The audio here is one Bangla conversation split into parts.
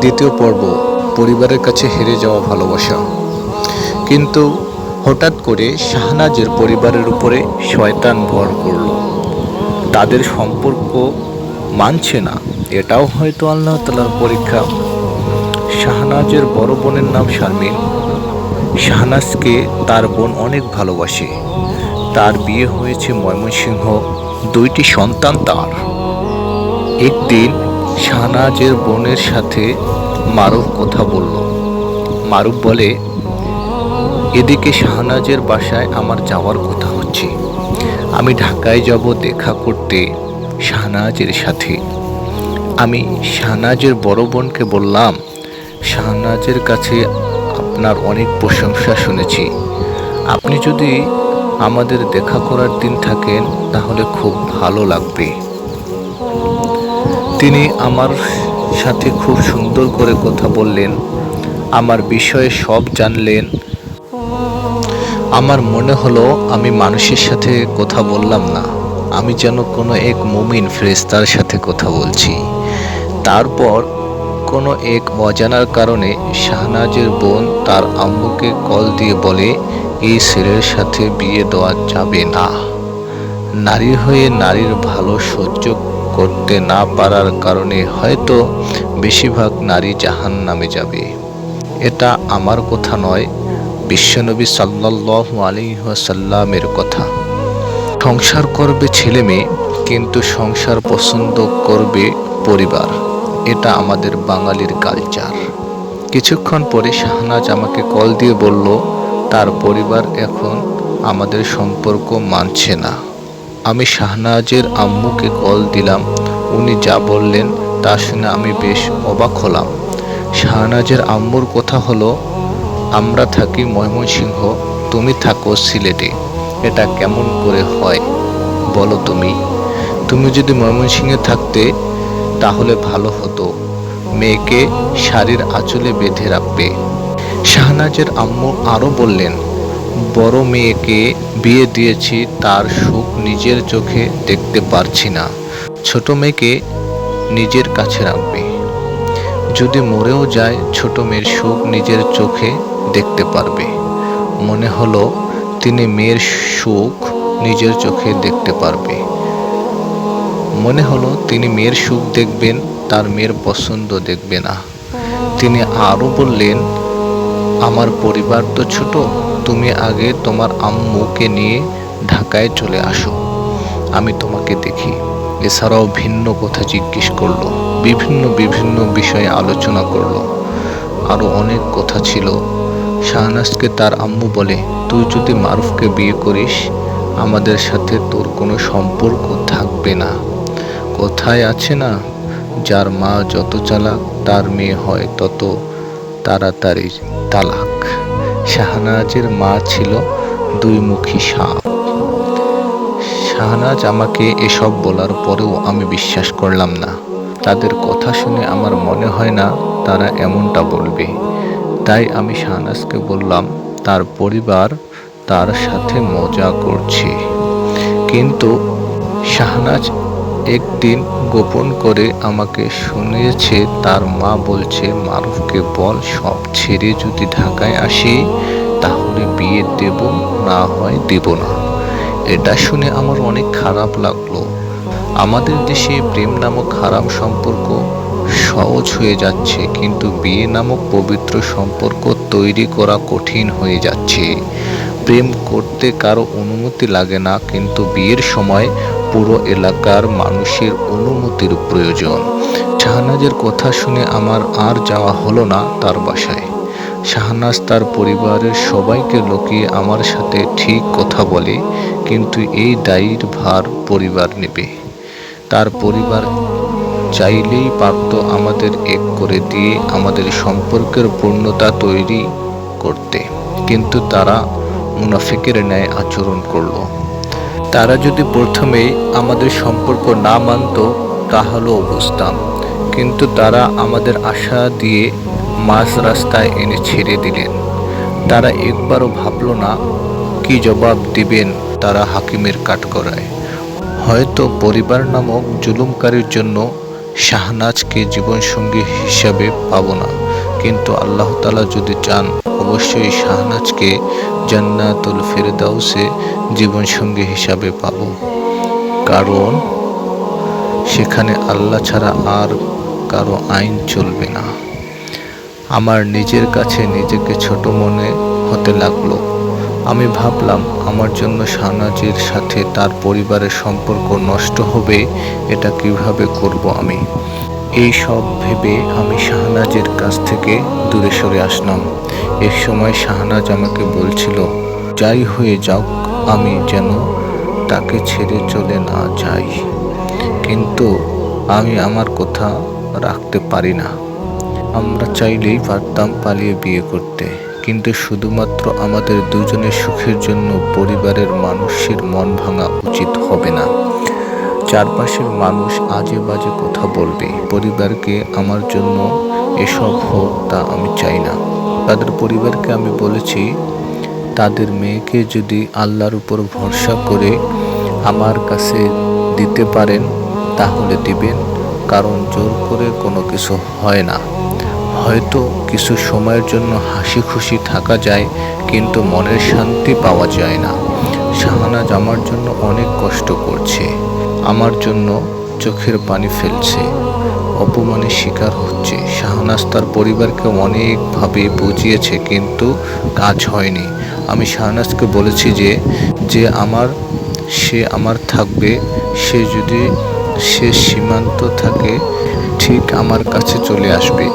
দ্বিতীয় পর্ব, পরিবারের কাছে হেরে যাওয়া ভালোবাসা। কিন্তু হঠাৎ করে শাহনাজের পরিবারের উপরে শয়তান ভর করল। তাদের সম্পর্ক মানছে না, এটাও হয়তো আল্লাহ তাআলার পরীক্ষা। শাহনাজের বড় বোনের নাম শারমিন। শাহনাজকে তার বোন অনেক ভালোবাসে। তার বিয়ে হয়েছে ময়মনসিংহ, 2টি সন্তান তার। একদিন শাহনাজের বোনের সাথে মারুফ কথা বলল। মারুফ বলে, এদিকে শাহনাজের বাসায় আমার যাওয়ার কথা হচ্ছে। আমি ঢাকায় যাব দেখা করতে শাহনাজের সাথে। আমি শাহনাজের বড় বোনকে বললাম, শাহনাজের কাছে আপনার অনেক প্রশংসা শুনেছি। আপনি যদি আমাদের দেখা করার দিন থাকেন তাহলে খুব ভালো লাগবে। তিনি আমার সাথে খুব সুন্দর করে কথা বললেন, আমার বিষয়ে সব জানলেন। আমার মনে হলো আমি মানুষের সাথে কথা বললাম না, আমি যেন কোনো এক মুমিন ফেরেশতার সাথে কথা বলছি। তারপর কোনো এক অজানার কারণে শাহনাজের বোন তার আম্মুকে কল দিয়ে বলে, এই ছেলের সাথে বিয়ে দেওয়া যাবে না। নারী হয়ে নারীর ভালো সহ্য করতে না পারার কারণে হয়তো বেশিরভাগ নারী জাহান্নামে যাবে। এটা আমার কথা নয়, বিশ্বনবী সাল্লাল্লাহু আলাইহি ওয়াসাল্লামের কথা। সংসার করবে ছেলে মেয়ে, কিন্তু সংসার পছন্দ করবে পরিবার। এটা আমাদের বাঙালির কালচার। কিছুক্ষণ পরে শাহনাজ আমাকে কল দিয়ে বলল, তার পরিবার এখন আমাদের সম্পর্ক মানছে না। আমি শাহনাজের আম্মুকে কল দিলাম। উনি যা বললেন তা শুনে আমি বেশ অবাক হলাম। শাহনাজের আম্মুর কথা হলো, আমরা থাকি ময়মনসিংহ, তুমি থাকো সিলেটে। এটা কেমন করে হয় বলো তুমি? তুমি যদি ময়মনসিংহে থাকতে তাহলে ভালো হতো, মেয়েকে শাড়ির আঁচলে বেঁধে রাখবে। শাহনাজের আম্মু আরও বললেন, বড় মেয়েকে বিয়ে দিয়েছি, তার সুখ নিজের চোখে দেখতে পারছি না, ছোট মেয়েকে নিজের কাছে রাখবে। যদি মরেও যায় ছোট মেয়ের সুখ নিজের চোখে দেখতে পারবে। মনে হলো তিনি মেয়ের সুখ নিজের চোখে দেখতে পারবে। মনে হলো তিনি মেয়ের সুখ দেখবেন, তার মেয়ের পছন্দ দেখবে না। তিনি আরও বললেন, আমার পরিবার তো ছোট, তুমি আগে তোমার আম্মুকে নিয়ে ঢাকায় চলে আসো, আমি তোমাকে দেখি। এছাড়াও ভিন্ন কথা জিজ্ঞেস করলো, বিভিন্ন বিষয়ে আলোচনা করলো। আরও অনেক কথা ছিল। শাহনাজকে তার আম্মু বলে, তুই যদি মারুফকে বিয়ে করিস আমাদের সাথে তোর কোনো সম্পর্ক থাকবে না। কোথায় আছে না, যার মা যত চালাক তার মেয়ে হয় তত তাড়াতাড়ি তালাক। শাহনাজের মা ছিল দুইমুখী সাপ। শাহনাজ আমাকে এসব বলার পরেও আমি বিশ্বাস করলাম না। তাদের কথা শুনে আমার মনে হয় না তারা এমনটা বলবে। তাই আমি শাহনাজকে বললাম, তার পরিবার তার সাথে মজা করছে। কিন্তু শাহনাজ একদিন গোপন করে আমাকে শুনিয়েছে তার মা বলছে, মারুফকে বল সব ছেড়ে যদি ঢাকায় আসি তাহলে বিয়ে দেব, না হয় দেব না। এটা শুনে আমার অনেক খারাপ লাগলো। আমাদের দেশে প্রেম নামক হারাম সম্পর্ক সহজ হয়ে যাচ্ছে, কিন্তু বিয়ে নামক পবিত্র সম্পর্ক তৈরি করা কঠিন হয়ে যাচ্ছে। প্রেম করতে কারো অনুমতি লাগে না, কিন্তু বিয়ের সময় পুরো এলাকার মানুষের অনুমতির প্রয়োজন। শাহনাজের কথা শুনে আমার আর যাওয়া হলো না তার বাসায়। শাহনাজ তার পরিবারের সবাইকে লুকিয়ে আমার সাথে ঠিক কথা বলে, কিন্তু এই দায়ীর ভার পরিবার নেবে। তার পরিবার চাইলেই পারত আমাদের এক করে দিয়ে আমাদের সম্পর্কের পূর্ণতা তৈরি করতে, কিন্তু তারা মুনাফিকের ন্যায় আচরণ করলো। তারা যদি প্রথমেই আমাদের সম্পর্ক না মানত তাহলেও বুঝতাম, কিন্তু তারা আমাদের আশা দিয়ে মাঝ রাস্তায় এনে ছেড়ে দিলেন। তারা একবারও ভাবল না কি জবাব দিবেন তারা হাকিমের কাঠগড়ায়। হয়তো পরিবার নামক জুলুমকারীর জন্য শাহনাজকে জীবনসঙ্গী হিসাবে পাবো না, কিন্তু আল্লাহ তাআলা যদি চান অবশ্যই শাহনাজকে জান্নাতুল ফেরদাউসে জীবনসঙ্গী হিসাবে পাবো। কারণ সেখানে আল্লাহ ছাড়া আর কারো আইন চলবে না। আমার নিজের কাছে নিজেকে ছোট মনে হতে লাগলো। আমি ভাবলাম আমার জন্য শাহনাজের সাথে তার পরিবারের সম্পর্ক নষ্ট হবে, এটা কিভাবে করব আমি। এই সব ভেবে আমি শাহনাজের কাছ থেকে দূরে সরে আসলাম। এক সময় শাহনাজ আমাকে বলছিল, যাই হয়ে যাক আমি যেন তাকে ছেড়ে চলে না যাই, কিন্তু আমি আমার কথা রাখতে পারি না। আমরা চাইলেই পারতাম পালিয়ে বিয়ে করতে, কিন্তু শুধুমাত্র আমাদের দুজনের সুখের জন্য পরিবারের মানুষের মন ভাঙা উচিত হবে না। চারপাশের মানুষ আজে বাজে কথা বলবে, পরিবারকে আমার জন্য এসব হোক তা আমি চাই না। তাদের পরিবারকে আমি বলেছি, তাদের মেয়েকে যদি আল্লাহর উপর ভরসা করে আমার কাছে দিতে পারেন তাহলে দিবেন, কারণ জোর করে কোনো কিছু হয় না। হয়তো কিছু সময়ের জন্য হাসি খুশি থাকা যায়, কিন্তু মনের শান্তি পাওয়া যায় না। শাহনাজ আমার জন্য অনেক কষ্ট করছে, আমার জন্য চোখের পানি ফেলছে, অপমানের শিকার হচ্ছে। শাহনাজ তার পরিবারকে অনেকভাবে বুঝিয়েছে, কিন্তু কাজ হয়নি। আমি শাহনাজকে বলেছি যে সে আমার থাকবে, সে যদি শেষ সীমান্ত থাকে ঠিক আমার কাছে চলে আসবে।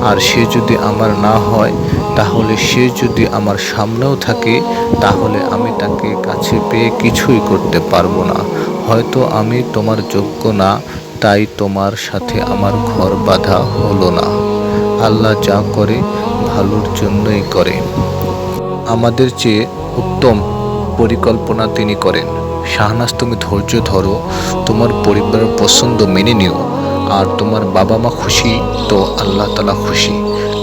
আর সে যদি আমার না হয়, তাহলে সে যদি আমার সামনেও থাকে, তাহলে আমি তাকে কাছে পেয়ে কিছুই করতে পারবো না। হয়তো আমি তোমার যোগ্য না, তাই তোমার সাথে আমার ঘর বাঁধা হলো না। আল্লাহ যা করে ভালোর জন্যই করে, আমাদের চেয়ে উত্তম পরিকল্পনা তিনি করেন। শাহনাজ, তুমি ধৈর্য ধরো, তোমার পরিবারের পছন্দ মেনে নিও, আর তোমার বাবা মা খুশি তো আল্লাহ তাআলা খুশি।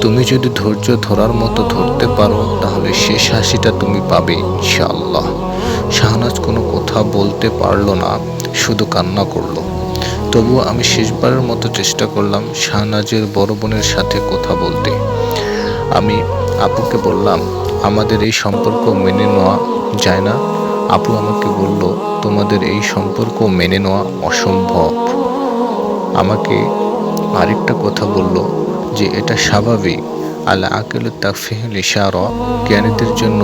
তুমি যদি ধৈর্য ধরার মতো ধরতে পারো তাহলে শেষ হাসিটা তুমি পাবে ইনশাআল্লাহ। শাহনাজ কোনো কথা বলতে পারলো না, শুধু কান্না করলো। তবুও আমি শেষবারের মতো চেষ্টা করলাম শাহনাজের বড় বোনের সাথে কথা বলতে। আমি আপুকে বললাম, আমাদের এই সম্পর্ক মেনে নেওয়া যায় না। আপু আমাকে বলল, তোমাদের এই সম্পর্ক মেনে নেওয়া অসম্ভব। আমাকে আরেকটা কথা বলল যে এটা স্বাভাবিক, আল আকিলু তাকফিহুল ইশারা, জ্ঞানীদের জন্য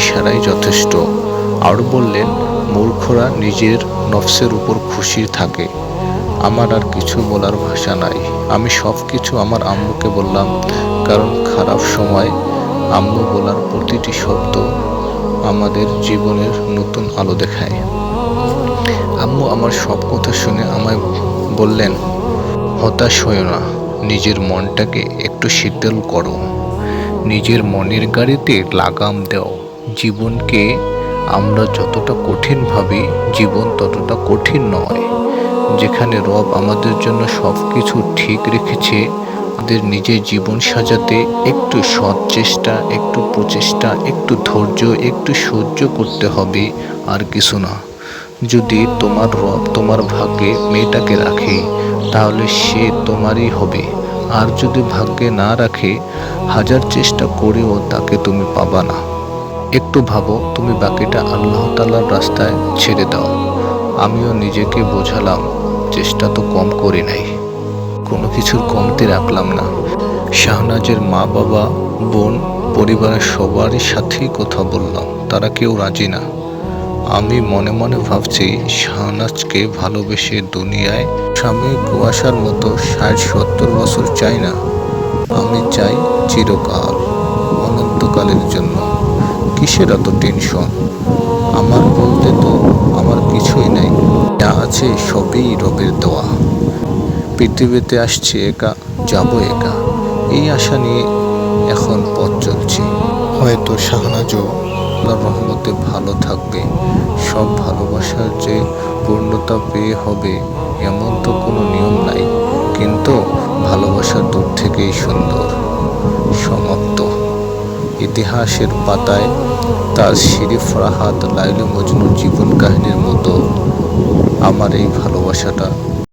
ইশারাই যথেষ্ট। আর বললেন, মূর্খরা নিজের নফসের উপর খুশি থাকে। আমার আর কিছু বলার ভাষা নাই। আমি সব কিছু আমার আম্মুকে বললাম, কারণ খারাপ সময় আম্মু বলার প্রতিটি শব্দ আমাদের জীবনের নতুন আলো দেখায়। আম্মু আমার সব কথা শুনে আমায় বললেন, হতাশ হয়ো না, নিজের মনটাকে একটু শীতল করো, নিজের মনের গাড়িতে লাগাম দাও। জীবনকে আমরা যতটা কঠিন ভাবি, জীবন ততটা কঠিন নয়। যেখানে রব আমাদের জন্য সব কিছু ঠিক রেখেছে, আমাদের নিজের জীবন সাজাতে একটু সৎ চেষ্টা, একটু প্রচেষ্টা, একটু ধৈর্য, একটু সহ্য করতে হবে, আর কিছু না। যদি তোমার রব তোমার ভাগ্যে মেয়েটাকে রাখে তাহলে সে তোমারই হবে, আর যদি ভাগ্যে না রাখে, হাজার চেষ্টা করেও তাকে তুমি পাবা না। একটু ভাবো, তুমি বাকিটা আল্লাহ তাআলার রাস্তায় ছেড়ে দাও। আমিও নিজেকে বোঝালাম, চেষ্টা তো কম করি নাই, কোনো কিছুর কমতি রাখলাম না। শাহনাজের মা বাবা, বোন, পরিবারের সবারই সাথেই কথা বললাম, তারা কেউ রাজি না। আমি মনে মনে ভাবছি, শাহনাজকে ভালোবেসে দুনিয়ায় স্বামী কুয়াশার মতো ৬০-৭০ বছর চাই না, আমি চাই চিরকাল, অনন্তকালের জন্য। কিসের এত টেনশন? আমার বলতে তো আমার কিছুই নাই, যা আছে সবই রবের দেওয়া। পৃথিবীতে আসছি একা, যাব একা, এই আশা নিয়ে এখন পথ চলছি। হয়তো শাহনাজও আল্লাহর রহমতে ভালো থাকবে। সব ভালোবাসার যে পূর্ণতা পেয়ে হবে এমন তো কোনো নিয়ম নাই, কিন্তু ভালোবাসা দূর থেকেই সুন্দর। সমাপ্ত। ইতিহাসের পাতায় তার শিরি ফরাহাত, লাইলা মজনুর জীবন কাহিনীর মতো আমার এই ভালোবাসাটা